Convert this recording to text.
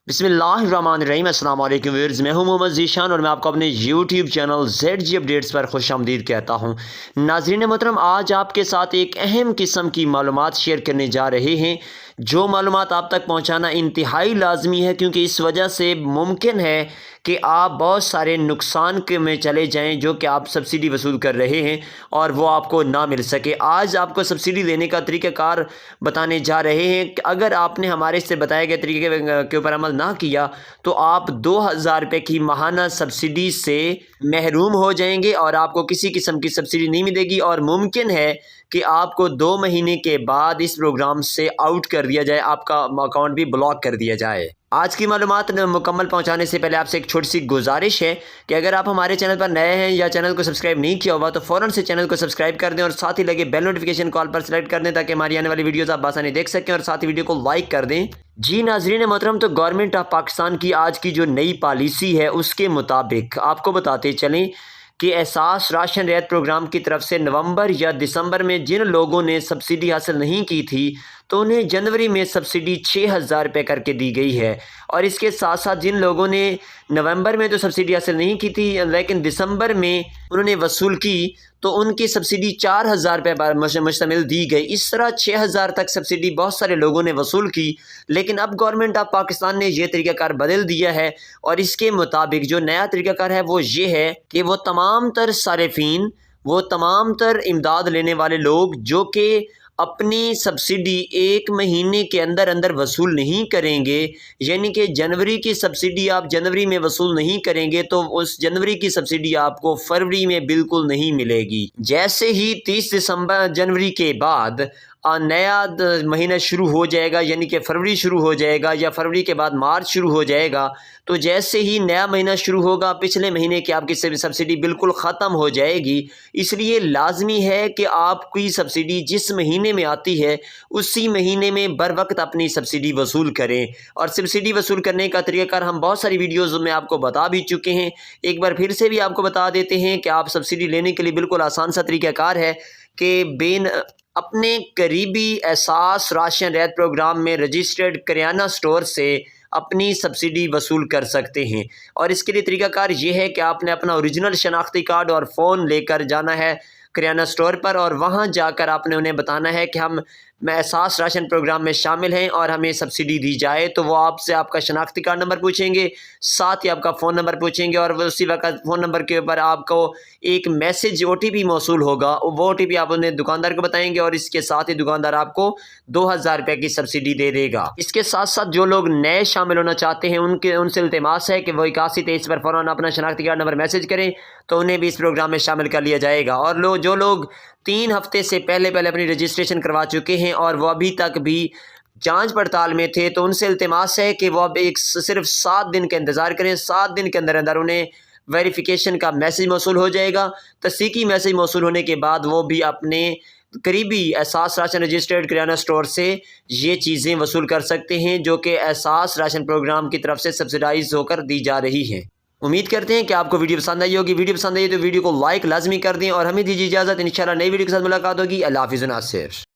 बिस्मिल्लाहिर्रहमानिर्रहीम। अस्सलाम वालेकुम व्यूअर्स, मैं हूं मोहम्मद ज़ीशान और मैं आपको अपने यूट्यूब चैनल ZG अपडेट्स पर खुशामदीद कहता हूं। नाज़रीन मोहतरम, आज आपके साथ एक अहम किस्म की मालूमात शेयर करने जा रहे हैं, जो मालूमात आप तक पहुंचाना इंतहाई लाजमी है, क्योंकि इस वजह से मुमकिन है कि आप बहुत सारे नुकसान के में चले जाएं जो कि आप सब्सिडी वसूल कर रहे हैं और वो आपको ना मिल सके। आज आपको सब्सिडी देने का तरीक़ाकार बताने जा रहे हैं कि अगर आपने हमारे से बताए गए तरीके के ऊपर अमल ना किया तो आप 2000 रुपये की माहाना सब्सिडी से महरूम हो जाएंगे और आपको किसी किस्म की सब्सिडी नहीं मिलेगी और मुमकिन है कि आपको 2 महीने के बाद इस प्रोग्राम से आउट कर दिया जाए, आपका अकाउंट भी ब्लॉक कर दिया जाए। आज की मालूमात मुकम्मल पहुंचाने से पहले आपसे एक छोटी सी गुजारिश है कि अगर आप हमारे चैनल पर नए हैं या चैनल को सब्सक्राइब नहीं किया हुआ तो फ़ौरन से चैनल को सब्सक्राइब कर दें और साथ ही लगे बेल नोटिफिकेशन कॉल पर सेलेक्ट कर दें ताकि हमारी आने वाली वीडियोस आप आसानी देख सकें और साथ ही वीडियो को लाइक कर दें। जी नाजरीन मोहतरम, तो गवर्नमेंट ऑफ पाकिस्तान की आज की जो नई पॉलिसी है उसके मुताबिक आपको बताते चलें कि एहसास राशन रियायत प्रोग्राम की तरफ से नवंबर या दिसंबर में जिन लोगों ने सब्सिडी हासिल नहीं की थी तो उन्हें जनवरी में सब्सिडी 6000 रुपये करके दी गई है। और इसके साथ साथ जिन लोगों ने नवंबर में तो सब्सिडी हासिल नहीं की थी लेकिन दिसंबर में उन्होंने वसूल की तो उनकी सब्सिडी 4000 रुपये पर मुश्तमिल दी गई। इस तरह 6000 तक सब्सिडी बहुत सारे लोगों ने वसूल की, लेकिन अब गवर्नमेंट ऑफ पाकिस्तान ने यह तरीक़ाकार बदल दिया है और इसके मुताबिक जो नया तरीक़ाकार है वो ये है कि वो तमाम तर सारिफीन, वो तमाम तर इमदाद लेने वाले लोग जो कि अपनी सब्सिडी 1 महीने के अंदर अंदर वसूल नहीं करेंगे, यानी कि जनवरी की सब्सिडी आप जनवरी में वसूल नहीं करेंगे तो उस जनवरी की सब्सिडी आपको फरवरी में बिल्कुल नहीं मिलेगी। जैसे ही 30 दिसंबर जनवरी के बाद नया महीना शुरू हो जाएगा, यानी कि फरवरी शुरू हो जाएगा या फरवरी के बाद मार्च शुरू हो जाएगा, तो जैसे ही नया महीना शुरू होगा पिछले महीने की आपकी सब्सिडी बिल्कुल ख़त्म हो जाएगी। इसलिए लाजमी है कि आपकी सब्सिडी जिस महीने में आती है उसी महीने में बर वक्त अपनी सब्सिडी वसूल करें। और सब्सिडी वसूल करने का तरीक़ाकार हम बहुत सारी वीडियोज़ में आपको बता भी चुके हैं, एक बार फिर से भी आपको बता देते हैं कि आप सब्सिडी लेने के लिए बिल्कुल आसान सा तरीक़ाकार है कि अपने करीबी एहसास राशन रियायत प्रोग्राम में रजिस्टर्ड करियाना स्टोर से अपनी सब्सिडी वसूल कर सकते हैं। और इसके लिए तरीक़ाकार ये है कि आपने अपना ओरिजिनल शनाख्ती कार्ड और फ़ोन लेकर जाना है करियाना स्टोर पर और वहाँ जाकर आपने उन्हें बताना है कि हम एहसास राशन प्रोग्राम में शामिल हैं और हमें सब्सिडी दी जाए। तो वो आपसे आपका शनाख्ती कार्ड नंबर पूछेंगे, साथ ही आपका फ़ोन नंबर पूछेंगे और उसी वक्त फ़ोन नंबर के ऊपर आपको एक मैसेज OTP मौसूल होगा, वो OTP आप उन्हें दुकानदार को बताएंगे और इसके साथ ही दुकानदार आपको 2000 रुपये की सब्सिडी दे देगा। इसके साथ साथ जो लोग नए शामिल होना चाहते हैं उनसे इल्तिमास है कि वो 8123 पर फ़ौरन अपना शनाख्ती कार्ड नंबर मैसेज करें तो उन्हें भी इस प्रोग्राम में शामिल कर लिया जाएगा। और जो लोग 3 हफ्ते से पहले अपनी रजिस्ट्रेशन करवा चुके हैं और वो अभी तक भी जांच पड़ताल में थे तो उनसे इल्तिमास है कि वो अब सिर्फ 7 दिन का इंतज़ार करें। 7 दिन के अंदर अंदर उन्हें वेरिफिकेशन का मैसेज मौसूल हो जाएगा। तस्दीकी मैसेज मौसूल होने के बाद वो भी अपने करीबी एहसास राशन रजिस्टर्ड करियाना स्टोर से ये चीज़ें वसूल कर सकते हैं जो कि एहसास राशन प्रोग्राम की तरफ से सब्सिडाइज होकर दी जा रही हैं। उम्मीद करते हैं कि आपको वीडियो पसंद आई होगी। वीडियो पसंद आई तो वीडियो को लाइक लाजमी कर दें और हमें दीजिए इजाज़त। इंशाल्लाह नई वीडियो के साथ मुलाकात होगी। अल्लाह हाफ़िज़।